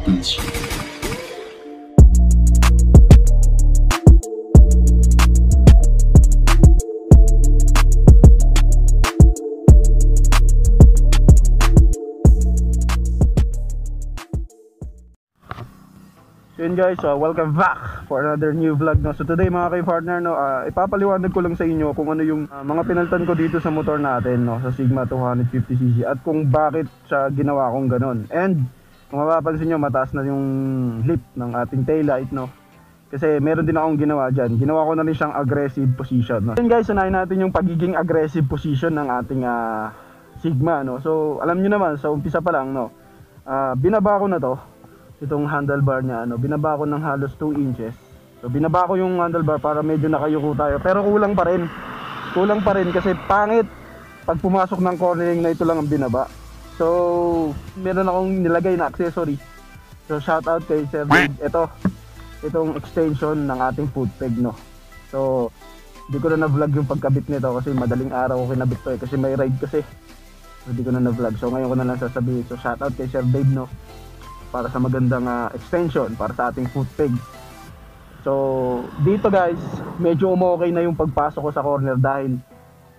Beats. So yun guys, welcome back for another new vlog, no? So today mga kay-partner, no, ipapaliwanag ko lang sa inyo kung ano yung mga pinaltan ko dito sa motor natin, no, sa Sigma 250cc at kung bakit siya ginawa kong ganon. And kung mapapansin nyo, mataas na yung lip ng ating taillight, no? Kasi meron din akong ginawa dyan. Ginawa ko na rin siyang aggressive position, no? Then guys, unahin natin yung pagiging aggressive position ng ating Sigma, no? So alam nyo naman, sa umpisa pa lang, no, binaba ko na to, itong handlebar niya, ano, binaba ko ng halos 2 inches. So binaba ko yung handlebar para medyo nakayuko tayo, pero kulang pa rin kasi pangit pag pumasok ng cornering na ito lang ang binaba. So meron akong nilagay na accessory. So shout out kay Sir Dave. Itong extension ng ating foot peg, no. So hindi ko na vlog yung pagkabit nito kasi madaling araw ko kinabit to kasi may ride kasi. So hindi ko na vlog. So ngayon ko na lang sasabihin. So shout out kay Sir Dave, no, para sa magandang extension para sa ating foot peg. So dito guys, medyo umokay na yung pagpasok ko sa corner dahil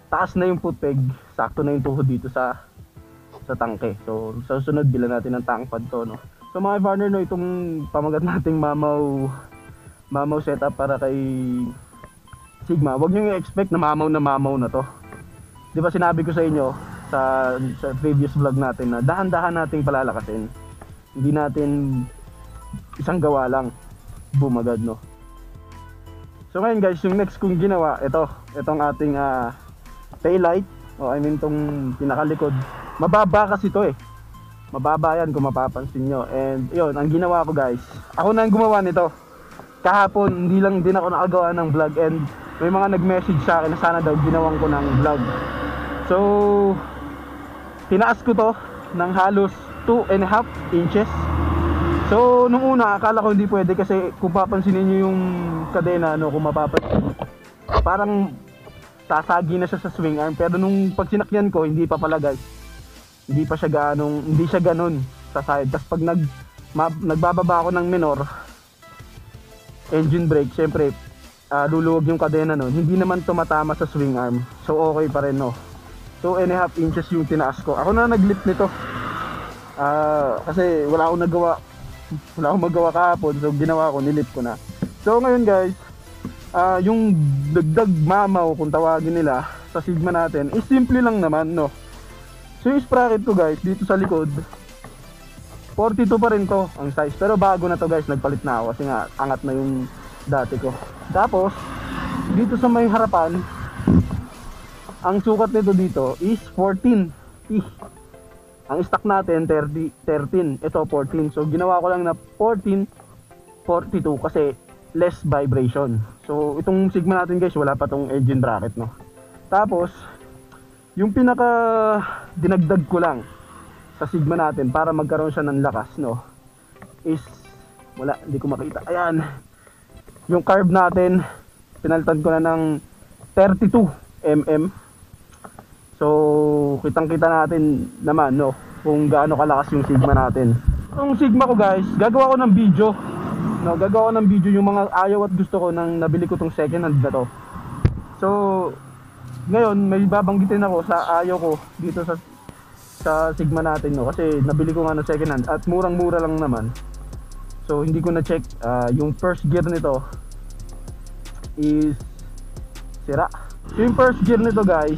taas na yung foot peg, sakto na yung tuhod dito sa tangke. So sa susunod bilan natin ng tank pad to, no. So mga partner, no, itong pamagat nating mamaw setup para kay Sigma, wag niyo i-expect na mamaw na to. Di ba sinabi ko sa inyo sa previous vlog natin na dahan-dahan nating palalakasin. Hindi natin isang gawa lang bumagad, no. So ngayon guys, yung next kong ginawa, itong ating taillight, o I mean tong pinakalikod. Mababa kasi ito mababa yan kung mapapansin nyo. And yun, ang ginawa ko guys, ako na ang gumawa nito kahapon. Hindi lang din ako nakagawa ng vlog, and may mga nag-message sa akin na sana daw ginawang ko ng vlog. So tinaas ko to ng halos 2.5 inches. So nung una akala ko hindi pwede kasi kung papansinin nyo yung kadena, no, kung mapapansin, parang sasagi na siya sa swing arm. Pero nung pag sinakyan ko, hindi pa pala guys, hindi siya ganun sa side. Tapos pag nagbababa ako ng minor engine brake, syempre luluwag yung kadena nun, hindi naman tumatama sa swing arm. So okay pa rin, no. 2.5 inches yung tinaas ko. Ako na nag-lift nito kasi wala akong magawa kahapon. So ginawa ko, nilip ko na. So ngayon guys, yung dagdag mamaw kung tawagin nila sa Sigma natin is simple lang naman, no. So yung sprocket ko guys, dito sa likod 42 pa rin to ang size, pero bago na to guys, nagpalit na ako kasi nga angat na yung dati ko. Tapos dito sa may harapan, ang sukat nito dito is 14. Ang stock natin 13, ito 14. So ginawa ko lang na 14, 42 kasi less vibration. So itong Sigma natin guys, wala pa tong engine bracket, no. Tapos yung pinaka dinagdag ko lang sa Sigma natin para magkaroon siya ng lakas, no, is wala, hindi ko makita. Ayan, yung carb natin pinalitan ko na ng 32 mm. So kitang kita natin naman, no, kung gaano kalakas yung Sigma natin. Yung Sigma ko guys, gagawa ko ng video, no, yung mga ayaw at gusto ko nang nabili ko tong second hand na to. So ngayon may babanggitin ako sa ayaw ko dito sa Sigma natin, no, kasi nabili ko nga ng second hand at murang-mura lang naman. So hindi ko na check yung first gear nito is sira. So, yung first gear nito guys,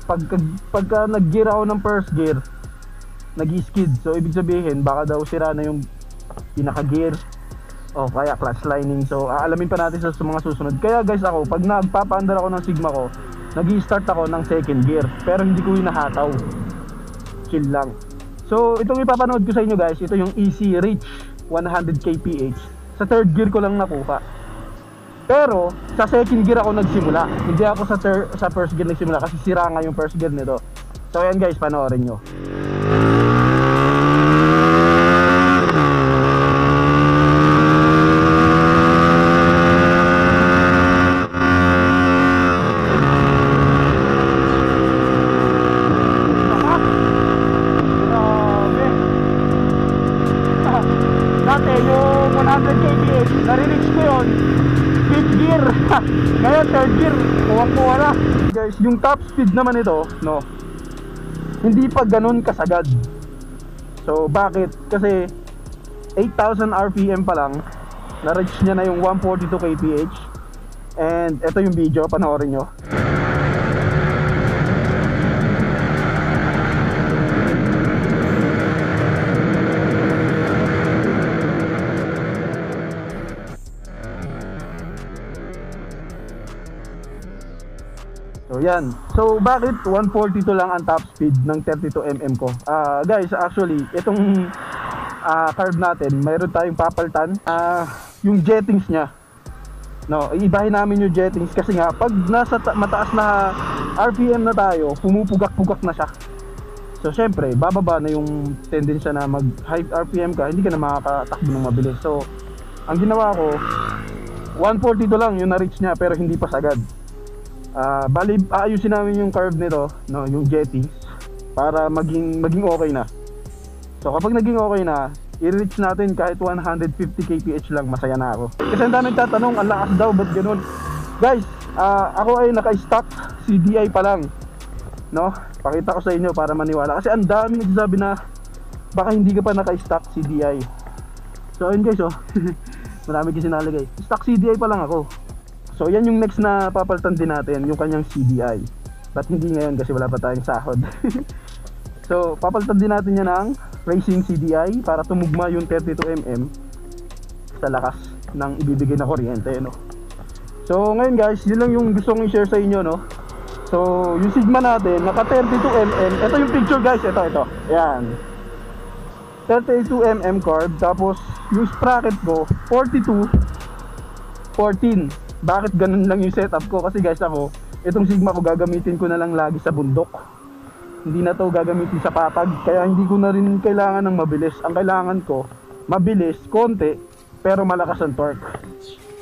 pagka nag-gear ako ng first gear, nag-skid. So ibig sabihin baka daw sira na yung pinaka-gear o kaya clutch lining. So aalamin pa natin sa mga susunod. Kaya guys, ako pag nagpapaandar ako ng Sigma ko, nag-i-start ako ng second gear, pero hindi ko hinahataw, chill lang. So itong ipapanood ko sa inyo guys, ito yung Easy Reach 100 kph. Sa third gear ko lang nakuha, pero sa second gear ako nagsimula, hindi ako sa first gear nagsimula kasi sira nga yung first gear nito. So ayan guys, panoorin nyo. 100 kph, nare-reach ko yun 5th gear. Ngayon 3rd gear, kuwang-kuwa na. Guys, yung top speed naman ito, no, hindi pa ganun kasagad. So bakit? Kasi 8,000 rpm pa lang, na-reach niya na yung 142 kph. And ito yung video, panoorin nyo. So yan. So bakit 142 lang ang top speed ng 32mm ko? Guys, actually itong carb natin, mayroon tayong papaltan. Yung jettings niya, no, iibahin namin yung jettings kasi nga pag nasa mataas na RPM na tayo, pumupugak-pugak na siya. So syempre, bababa na yung tendensya na mag high RPM ka, hindi ka na makakatakbo ng mabilis. So ang ginawa ko, 142 lang yung na-reach niya pero hindi pa sagad. Bali, aayusin namin yung curve nito, no, yung jettings, para maging okay na. So kapag naging okay na, i-reach natin kahit 150 kph lang, masaya na ako. Kasi ang dami nagtatanong, ang lakas daw, ba't ganun? Guys, ako ay naka-stock CDI pa lang, no? Pakita ko sa inyo para maniwala. Kasi ang dami nagsasabi na baka hindi ka pa naka-stock CDI. So ayun guys, oh. Marami kasi nalagay. Stock CDI pa lang ako. So yan yung next na papalitan din natin, yung kanyang CDI. But hindi ngayon kasi wala pa tayong sahod. So papalitan din natin yan ng racing CDI para tumugma yung 32mm sa lakas ng ibibigay na kuryente, no? So ngayon guys, yun lang yung gusto kong i-share sa inyo, no? So yung Sigma natin, naka 32mm. Ito yung picture guys, ito. Yan, 32mm carb. Tapos yung sprocket ko 42 14. Bakit ganun lang yung setup ko? Kasi guys, ako, itong Sigma ko gagamitin ko na lang lagi sa bundok. Hindi na to gagamitin sa patag. Kaya hindi ko na rin kailangan ng mabilis. Ang kailangan ko, mabilis, konti, pero malakas ang torque.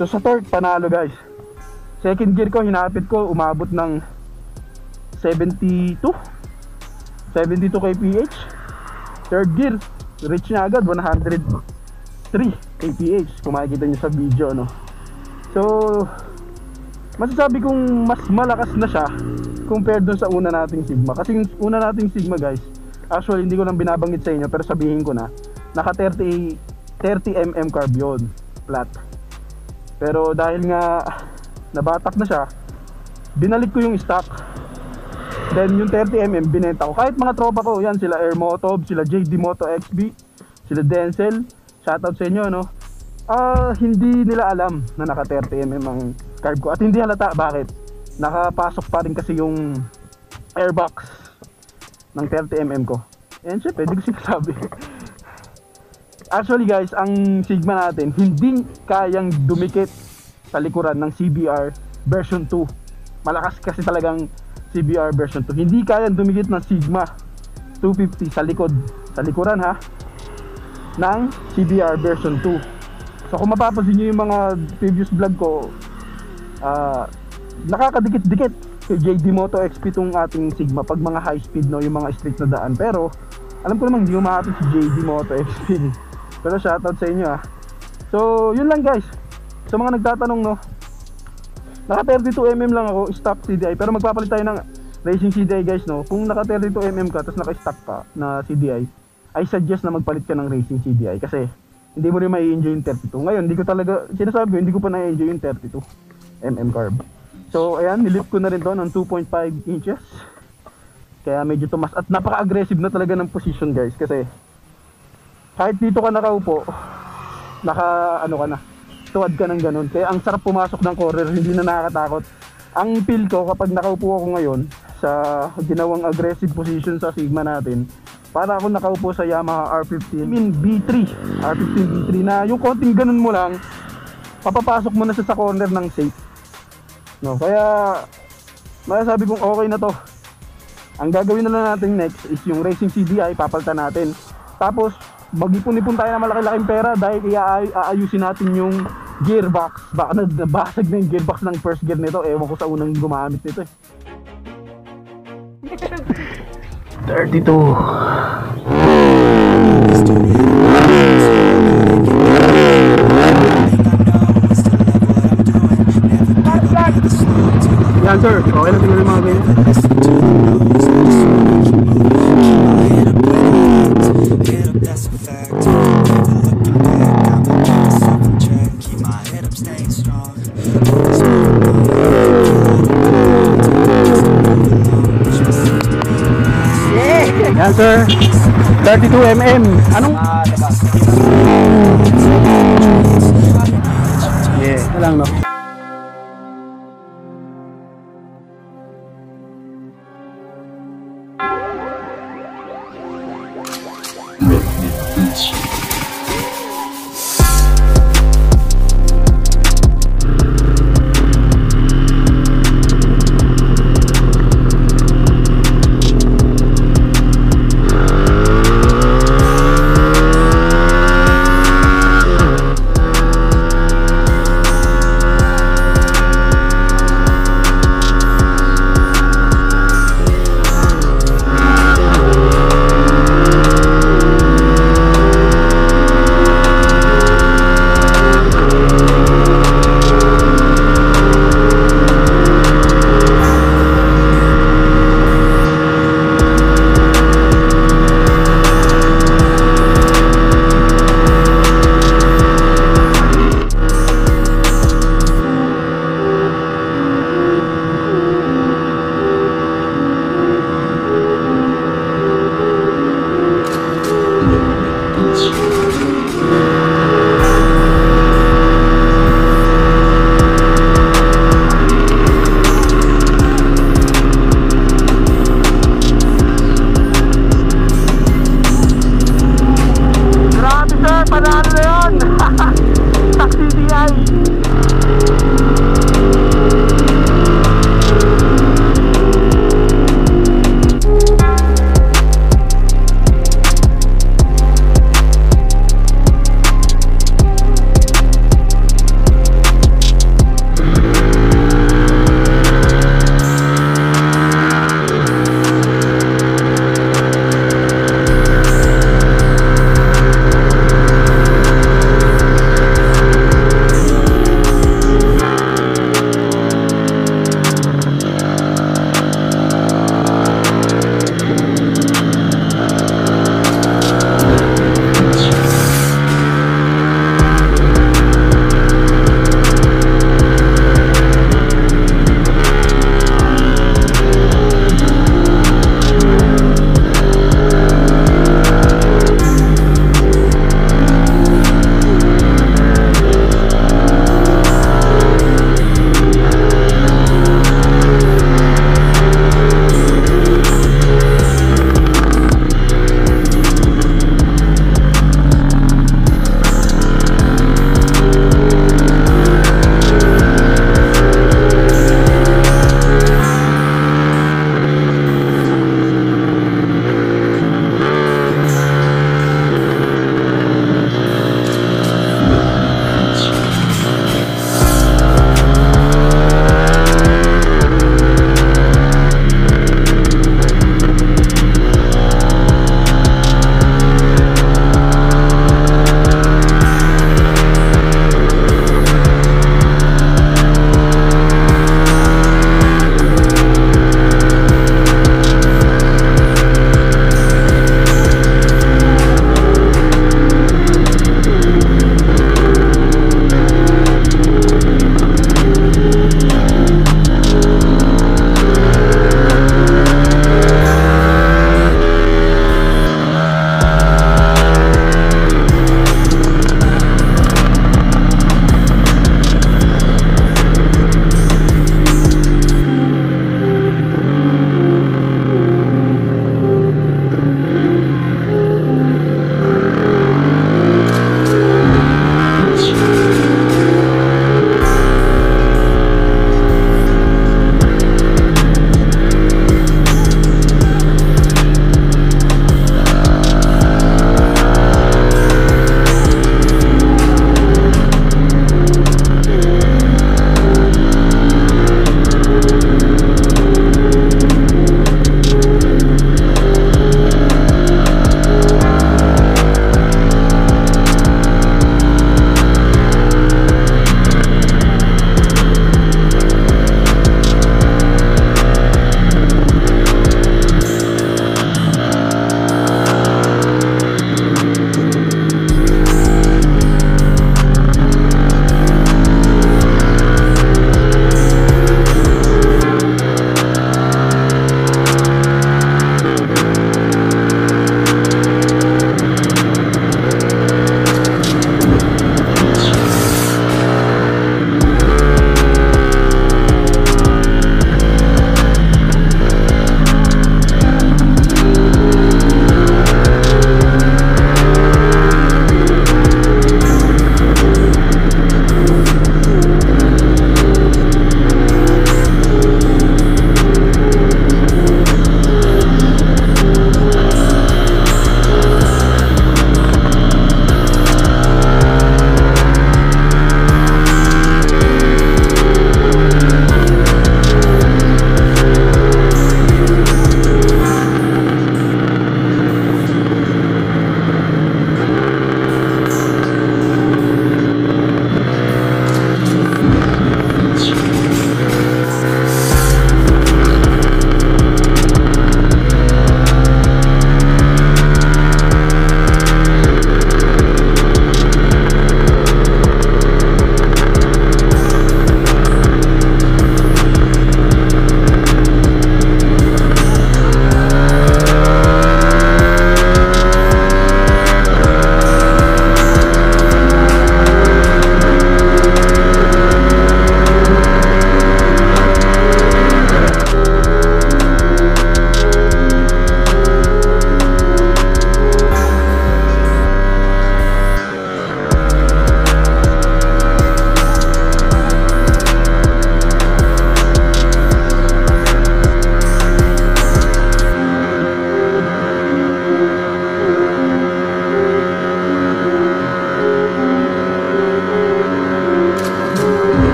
So sa torque, panalo guys. Second gear ko, hinapit ko, umabot ng 72 kph. Third gear, reach na agad 103 kph. Kung makikita nyo sa video, no? So masasabi kong mas malakas na siya compared dun sa una nating Sigma. Kasi yung una nating Sigma guys, actually hindi ko lang binabanggit sa inyo, pero sabihin ko na, naka 30mm carb yun, flat. Pero dahil nga nabatak na siya, binalik ko yung stock. Then yung 30mm binenta ko. Kahit mga tropa ko, yan sila Air Motob, sila JD Moto XB, sila Denzel, shoutout sa inyo, no? Hindi nila alam na naka 30mm ang carb ko. At hindi halata, bakit? Nakapasok pa rin kasi yung airbox ng 30mm ko. And syempre, hindi ko sinasabi. Actually guys, ang Sigma natin hindi kayang dumikit sa likuran ng CBR version 2. Malakas kasi talagang CBR version 2. Hindi kayang dumikit ng Sigma 250 sa likod, sa likuran ha, ng CBR version 2. So kung mapapansin nyo yung mga previous vlog ko, nakakadikit-dikit kay JD Moto XP tong ating Sigma pag mga high speed, no, yung mga straight na daan. Pero alam ko namang hindi umahapit si JD Moto XP. Pero shoutout sa inyo ah. So yun lang guys, sa mga nagtatanong, no, naka 32mm lang ako, stock CDI. Pero magpapalit tayo ng racing CDI guys, no. Kung naka 32mm ka tapos naka stock pa na CDI, I suggest na magpalit ka ng racing CDI kasi hindi mo rin mai-enjoy yung 32. Ngayon, hindi ko talaga, sinasabi ko, hindi ko pa na-enjoy yung 32mm carb. So, ayan, nilift ko na rin to ng 2.5 inches. Kaya medyo tumas. At napaka-aggressive na talaga ng position guys. Kasi, kahit dito ka nakaupo, ano ka na, tuwad ka ng ganun. Kaya ang sarap pumasok ng corner, hindi na nakakatakot. Ang feel ko kapag nakaupo ako ngayon sa ginawang aggressive position sa Sigma natin, para ako nakaupo sa Yamaha R15 B3 na yung konting ganun mo lang, papapasok mo na siya sa corner ng safe, no? Kaya masasabi kong okay na to. Ang gagawin na lang natin next is yung racing CDI, papalitan natin. Tapos mag-ipon-ipon tayo na malaki-laking pera dahil aayusin natin yung gearbox. Baka nabasag na yung gearbox ng first gear nito, ewan ko sa unang gumamit nito eh. 32. Yan sir, okay lang tingnan yung mga ganyan. Yan sir, 32mm. Anong? Yeah, ito lang no.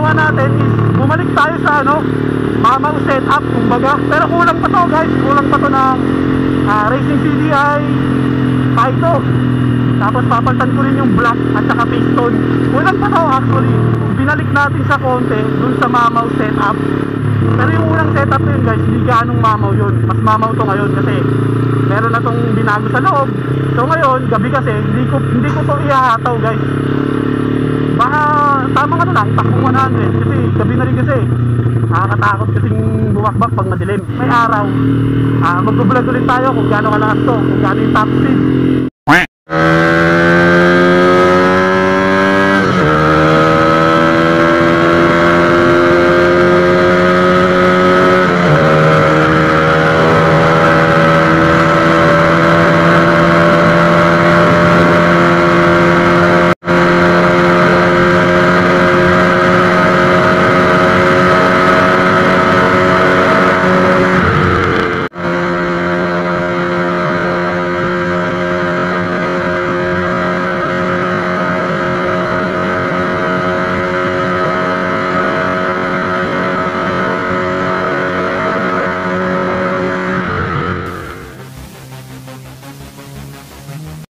ginawa natin is bumalik tayo sa mamang setup kumbaga. Pero kulang pa to guys, kulang pa to ng Racing CDI Python. Tapos papalitan ko rin yung block at saka piston. Kulang pa to actually. Binalik natin sa konti dun sa mamaw setup. Pero yung unang setup na yun guys, hindi ganong mamaw yun. Mas mamaw to ngayon kasi meron na tong binago sa loob. So ngayon, gabi kasi, hindi ko to ihahataw guys. Baka tama ka na lang, takbong 100 kasi gabi na rin kasi. Nakakatakot kasing bumakbak pag madilim. May araw. Mag-vlog ulit tayo kung gaano kalakas to, kung gaano yung top speed.